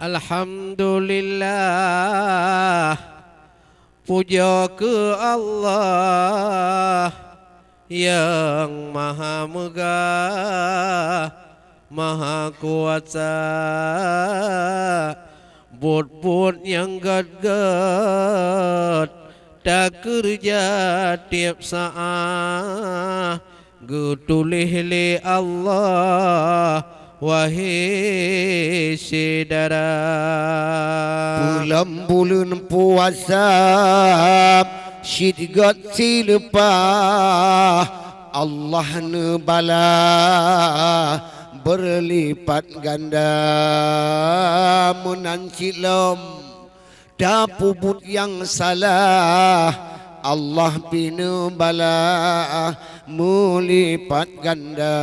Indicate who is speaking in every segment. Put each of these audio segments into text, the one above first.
Speaker 1: Alhamdulillah, puja ke Allah yang maha megah, maha kuasa. Bud-bud yang gad-gad tak kerja tiap saat, getulih li Allah wahai saudara.
Speaker 2: Bulan-bulan puasa syidgat silpah, Allah nebala berlipat ganda. Menancilom dapubut yang salah, Allah bina bala melipat ganda.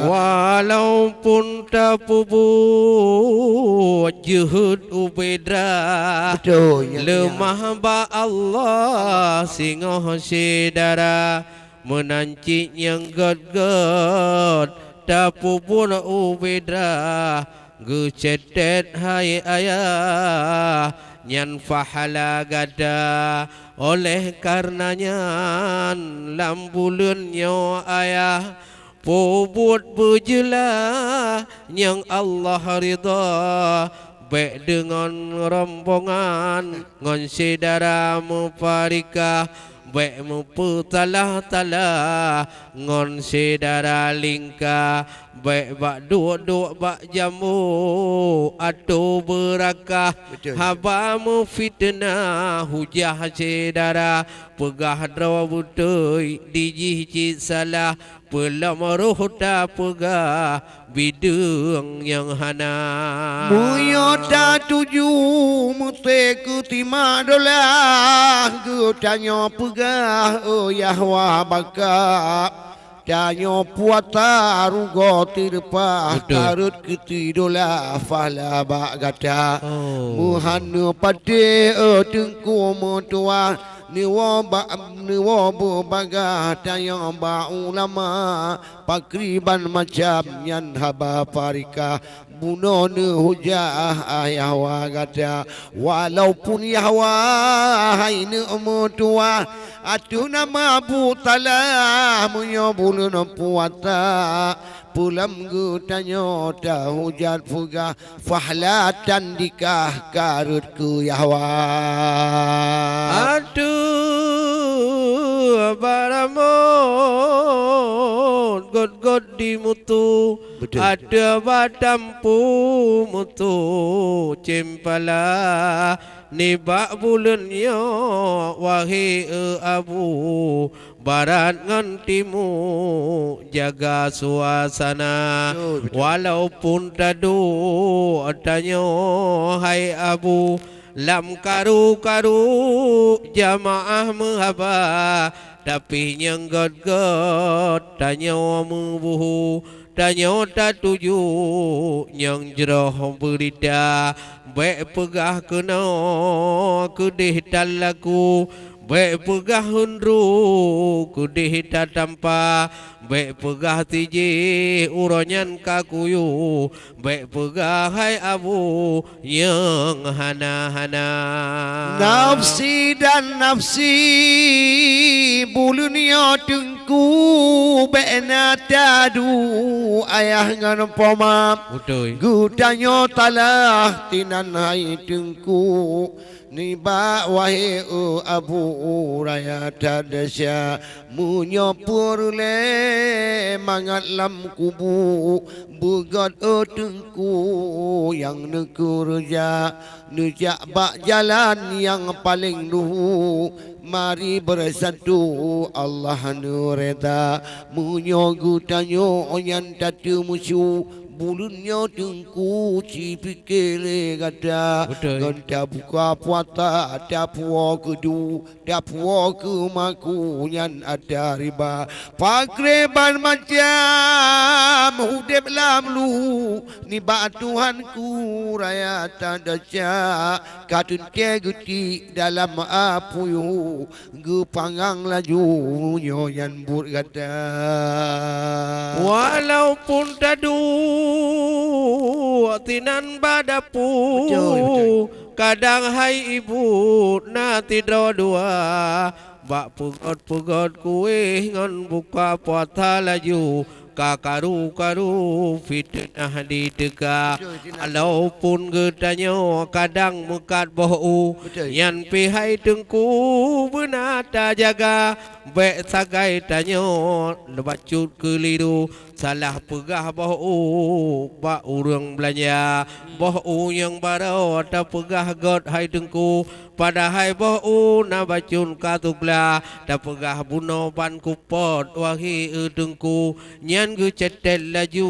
Speaker 1: Walaupun tak puput juhud ubedrah, lemah ba Allah singoh sedara. Menancik yang god-god tak puput ubedrah, gecetet hai ayah nyan fahala gada. Oleh karenanya lambulan nyo ayah puput berjelah yang Allah ridha, baik dengan rombongan ngon saudara muparikah, baik memputalah-talah ngon saudara lingkah, baik bak duk-duk bak jamu atau berakah. Haba mufitnah hujah saudara, pegah draw butoi dijih cik salah, pelam roh tak pegah bidung yang hana.
Speaker 2: Muyo tak tuju mute kutima dolah, gutanyo pegah oh Yahwa baka. Danyo puata rugo tirpa karut ketidola fala bak gata. Muhanu pade tengku mutua niwo bu baga tayo ba ulama pakriban macam yan haba parika buno ne hujah ayahwa gata. Walaupun Yahwa hai ne mutua atu nama butala munyo bulun puata pulam gutanyo dah hujan fuga fahlatan dikah karutku Yahwa.
Speaker 1: Aduh baramun god-god di mutu, ada badampu mutu cempala. Nibak bulan yo wahai abu, barat ngan timur jaga suasana. Walaupun tadu tanyo hai abu, lam karu-karu jamaah menghaba, tapi yang god-god tanyo membuhu, tanyo tak tuju yang jeroh berita. Baik pegah kena kudih talaku, baik pegah hundru kudih tak tampa, baik pegah tiji uronyan kakuyu, baik pegah hai abu yang hana-hana.
Speaker 2: Nafsi dan nafsi bulunya tengku bena tadu ayah ngan poma gutanyo talah tinan hai tengku niba wahai abu raya tadasya munyopur le mangat lam kubu bugat tengku yang nekurja nujak bak jalan yang paling luhu. Mari bersatu Allah nureta munyogu tanyo onyan tatu musuh bulunnya tengku cipikele gada ganda buka puata dapuo kedu dapuo ke maku nyan ada riba pakreban macam hudep lamlu ni ba Tuhanku raya tadaja katun teguti dalam apuyu gepangang laju nyoyan bur gada.
Speaker 1: Walaupun tadu tinan badapu.
Speaker 2: Betul.
Speaker 1: Kadang hai ibu na tidro dua. Bak pugot kuih ngon buka puasa laju. Kakaru fitnah di teka. Alaupun getanyo kadang mekat bohu. Yan pihai tengku benata jaga. Bek sagai tanyo lebacut keliru. Salah pegah bohu bak urang belanja. Bohu yang baru tak pegah god hai tengku. Padahal bohu na bacun katukla. Tak pegah buno ban kupot wahi tengku. Nyan gu cetel laju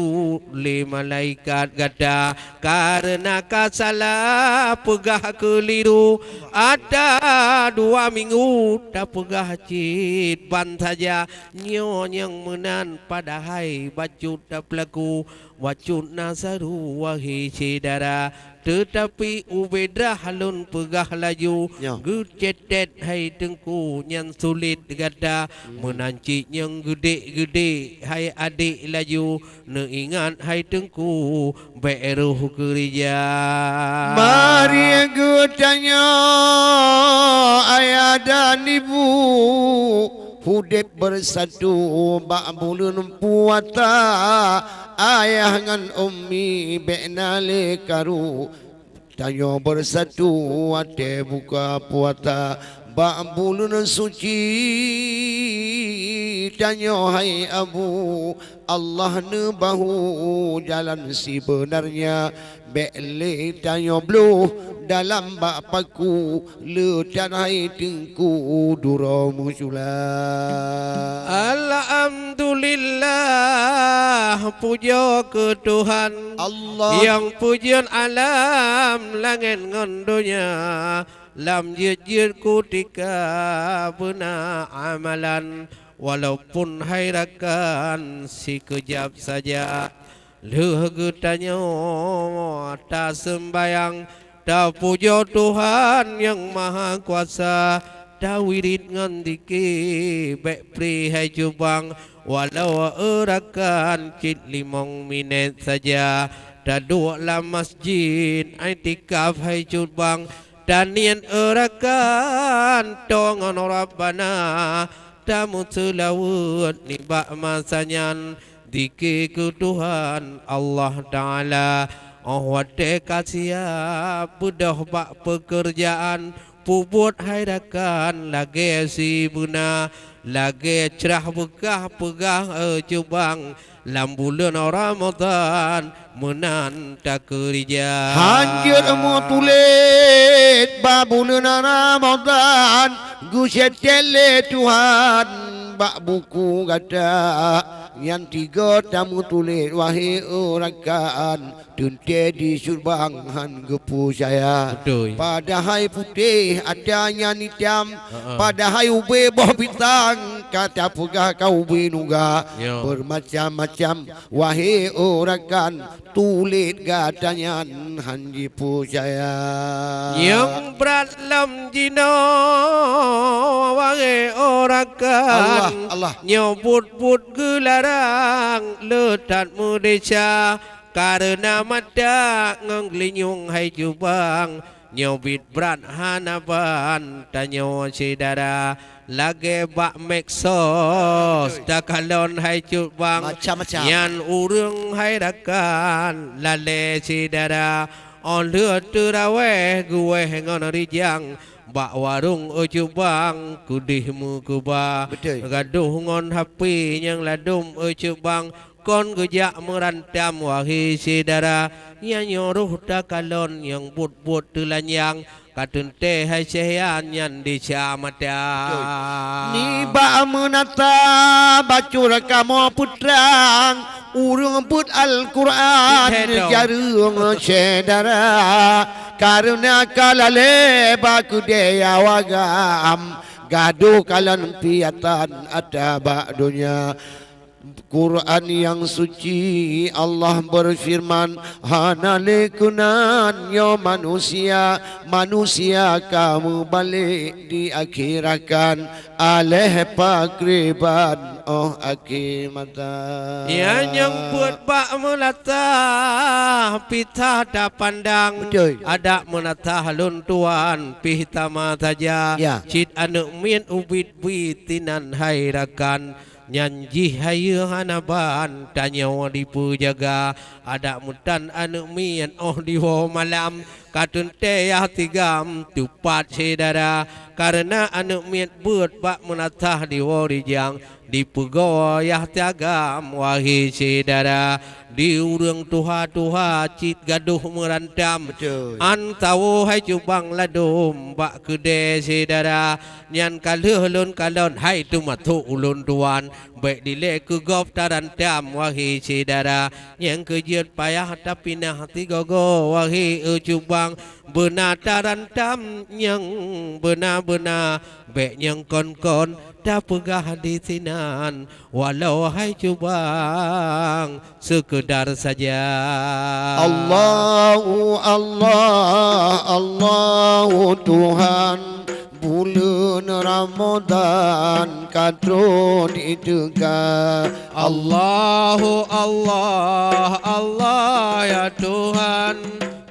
Speaker 1: le malaikat gada. Karena kasalah pegah keliru. Ada 2 minggu tak pegah cit ban saja. Nyo yang menan padahal bacut tak pelaku. Wacut nasaru wahi cedara. Tetapi ubedrah halun pegah laju. Gucetet hai tengku yang sulit gada. Menancik yang gede-gede hai adik laju. Neingat hai tengku beruh kerja.
Speaker 2: Mari aku tanya ayah dan ibu. Hudip bersatu bak bulun puata. Ayah ngan ummi beknale karu. Tanyo bersatu ate buka puata. Bak bulun suci. Tanyo hai abu. Allah ne bahu jalan si benarnya. Bekle tanyo bluh dalam bak paku. Le tanai tengku dura musulah.
Speaker 1: Alhamdulillah, puja ke Tuhan
Speaker 2: Allah
Speaker 1: yang pujian alam langit ngan dunia. Lam jejir kutika benar amalan. Walaupun hairakan si kejap saja. Leh getanyo tak sembayang. Tak puja Tuhan yang maha kuasa. Tak wirid ngan diki bek pri hai jubang. Walau erakan cit 5 minit saja. Tak duduk dalam masjid aitikaf hai jubang. Dan nian erakan tongan Rabbana. Tamu selawat ni bak masanyan. Dikir ke Tuhan Allah Ta'ala. Wate kasia budah bak pekerjaan. Pubut haidakan lagi si buna. Lagi cerah bekah pegah cubang. Lam bulan Ramadan menan tak kerja.
Speaker 2: Hanjir mu tulit babulan Ramadan. Guset tele Tuhan bak buku kata. Yang 3 tamu tulis wahai orakan. Tunte di surbang han gepu saya.
Speaker 1: Betul.
Speaker 2: Pada hai putih adanya nitam. Pada hai ube boh bintang. Kata pegah kau benuga. Bermacam-macam wahai orakan. Tulis katanya hanji pusaya.
Speaker 1: Yang berat lam jino wahai orakan.
Speaker 2: Allah.
Speaker 1: Nyobut-but gelarang letat mudesha. Karena mata ngenglinyung hai jubang. Nyobit berat hanaban tanyo saudara. Lagi bak meksos dakalon hai jubang.
Speaker 2: Macam-macam.
Speaker 1: Yan urung hai rakan lale saudara. On lut terawih gue ngon rijang. Bak warung ujubang kudihmu kuba. Gaduh ngon hapi yang ladum ujubang. Kon gejak merantam wahai saudara. Yang nyuruh dakalon yang but-but telanjang. Katun teh hai sehyan yang dicamata.
Speaker 2: Ni ba menata bacur kamu putrang. Urung put Al-Quran jarung saudara. Karena kalale baku daya wagam. Gaduh kalan piatan ada bak dunia. Quran yang suci Allah berfirman, hanalekunan yo manusia, manusia kamu balik di akhirakan aleh pakriban oh akimata.
Speaker 1: Ya nyambut bak melata pita ada pandang.
Speaker 2: Betul.
Speaker 1: Ada menata halun tuan pita mata ja.
Speaker 2: Ya.
Speaker 1: Cit anu min ubit bitinan hairakan. Nyanji hayu hanaban tanya dipu jaga ada mutan anu mian oh di malam katun te ya tigam tupat sedara karena anu mian buat bak menatah di warijang dipugo ya tiagam wahi sedara di urang tuha cit gaduh merandam.
Speaker 2: Betul.
Speaker 1: Antau hai cubang ladum bak kede sedara nyan kalun kalon hai tu matu ulun tuan baik dile ke gop tarandam wahi sedara yang kejiat payah tapi nah tiga go wahi cubang benar tarandam yang benar-benar baik yang kon dah pegah di sinan walau hai cubang sekedar saja.
Speaker 2: Allahu Allah Allahu Tuhan bulan Ramadan kadro diduga.
Speaker 1: Allahu Allah Allah ya Tuhan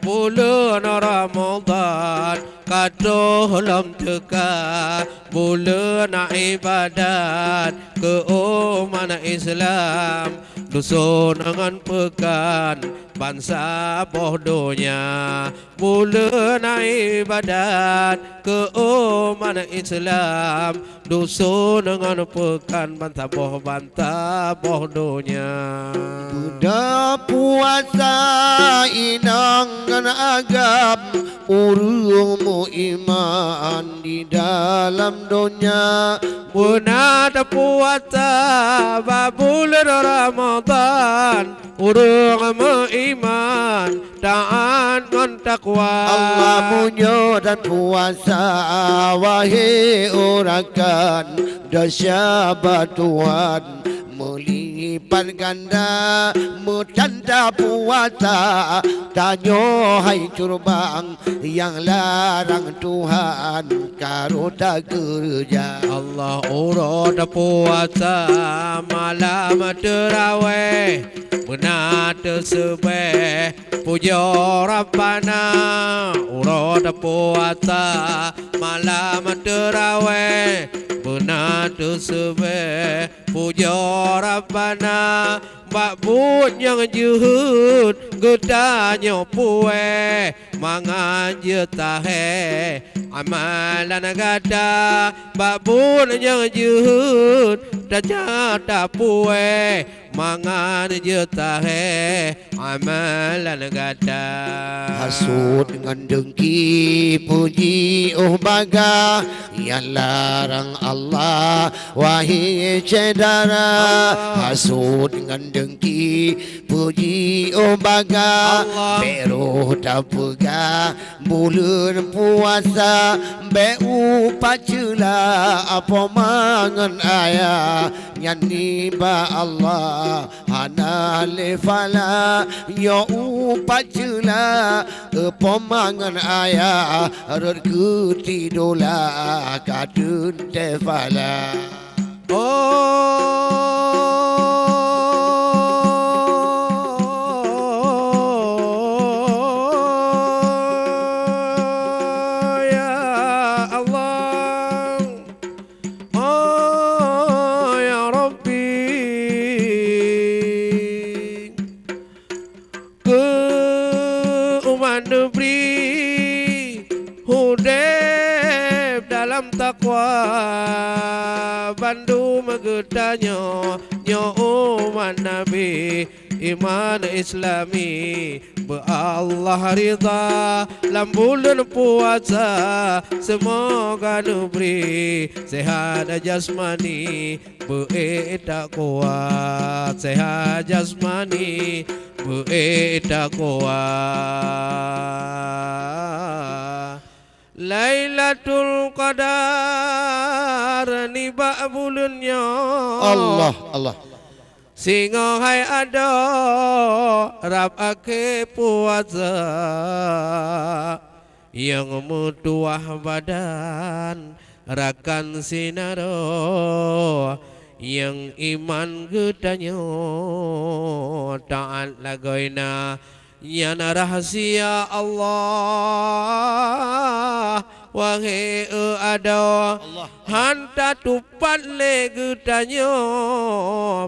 Speaker 1: bulan Ramadan kadro lam teka bulan ibadat ke umat Islam dusun angan pekan bangsa bodohnya bulan ibadat ke umat Islam dusun angan pekan bantah bodohnya.
Speaker 2: Budak puasa inangan agam urungmu iman di dalam dunia.
Speaker 1: Bulan puasa bulan Ramadan urung iman taat ngon takwa.
Speaker 2: Allah munyo dan puasa wahai orakan dasya Tuhan melipat ganda metanda puasa tanyo hai curbang yang larang Tuhan karo tak kerja.
Speaker 1: Allah urut puasa malam terawih benar tersebeh puja Rabbana urut puasa malam terawih benar tersebeh puja Rabbana bak but yang juhud gedanya puwe mangan je tahe amalan gada bak but yang juhud dajata puwe mangan je tahe amalan gada.
Speaker 2: Hasud dengan dengki puji baga yang larang Allah wahai cedara. Hasud dengan dengki puji baga beruh tak pegah bulan puasa be upacula apa mangan ayah nyanyi ba Allah hana lefala yo upacula pemangan ayah rerkuti dola kadun tefala.
Speaker 1: Takwa bandu megedanya nyo umat Nabi iman Islami be Allah ridha lam bulan puasa semoga nubri sehat jasmani be tak kuat sehat jasmani be tak kuat. Lailatul Qadar ni bulannya
Speaker 2: Allah Allah
Speaker 1: Singo hai ada rap ake puasa yang mutuah badan rakan sinaro yang iman gedanyo taat lagoina yana rahasia Allah wahai ada hanta tupat le gedanyo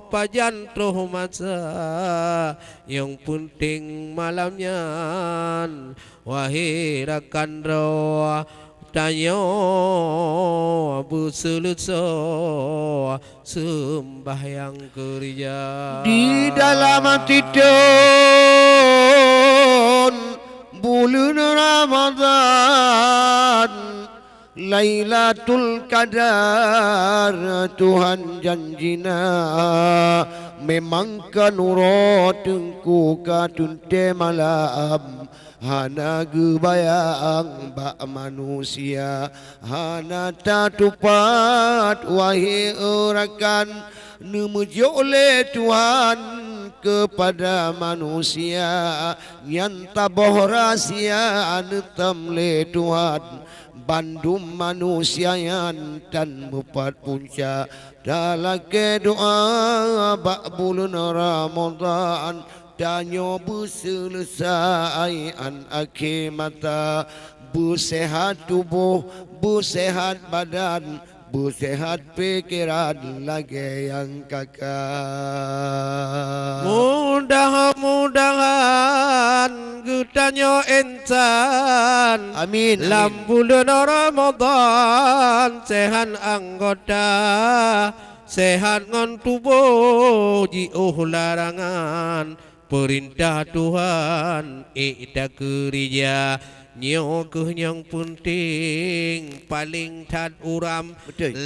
Speaker 1: pajan troh masa yang penting malamnya wahai rakan roh tanyo busulutso sembahyang kerja
Speaker 2: di dalam tidun bulan Ramadan Lailatul Qadar Tuhan janjina memang kan urut tengku katunte malam hana gebayang bak manusia hana tatupat wahai orakan nemuji oleh Tuhan kepada manusia yang taboh rahasia netamle Tuhan bandum manusia yang dan bupat punca dalam doa bak bulan Ramadan danyo berselesai an akhir mata bersehat tubuh bersehat badan bersehat pikiran lagi yang kakak
Speaker 1: mudah-mudahan gedanyo insan
Speaker 2: amin
Speaker 1: lam bulan Ramadan sehat anggota sehat ngon tubuh jiuh larangan perintah Tuhan ida kerja nyokeh yang penting paling tad uram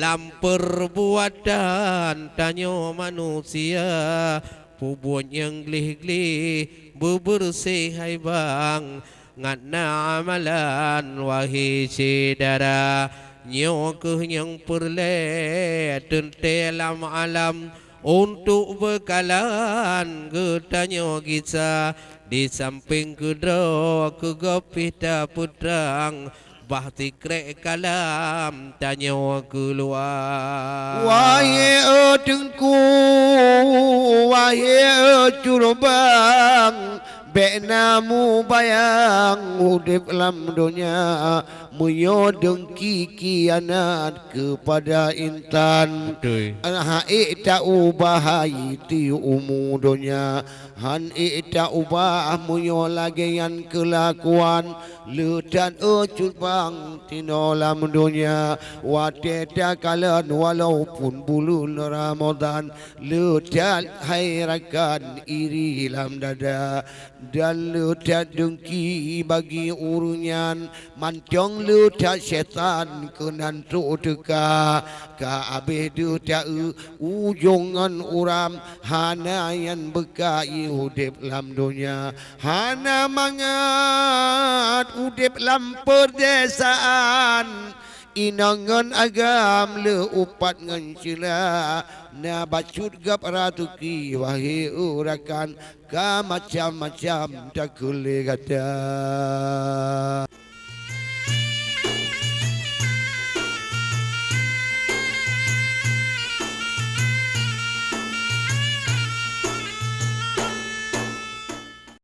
Speaker 1: lam perbuatan tanyo manusia pubuan yang glih-glih bebersih hai bang ngana amalan wahai saudara nyokeh yang perle dalam alam untuk bekalan gedanyo kita di samping kedua kegopita putrang bahti krek kalam tanyo keluar
Speaker 2: wahai tengku wahai curubang benamu bayang hudip lam dunia muyo dengki kianat kepada intan haik tak ubahai ti umu dunia han tak ubah muyo lagi yang kelakuan ledan ucut bang tinolam dunia wateta kalan walaupun bulan Ramadan ledan hairakan iri lam dada dan ledan dengki bagi urunyan mancong ledan setan kenan tu teka ka abih ledan ujongan uram hana yang bekai udip lam dunia hana mangat udip lam perdesaan inangan agam le upat ngan cila na bacut gap ratuki wahai urakan ka macam-macam tak kule kata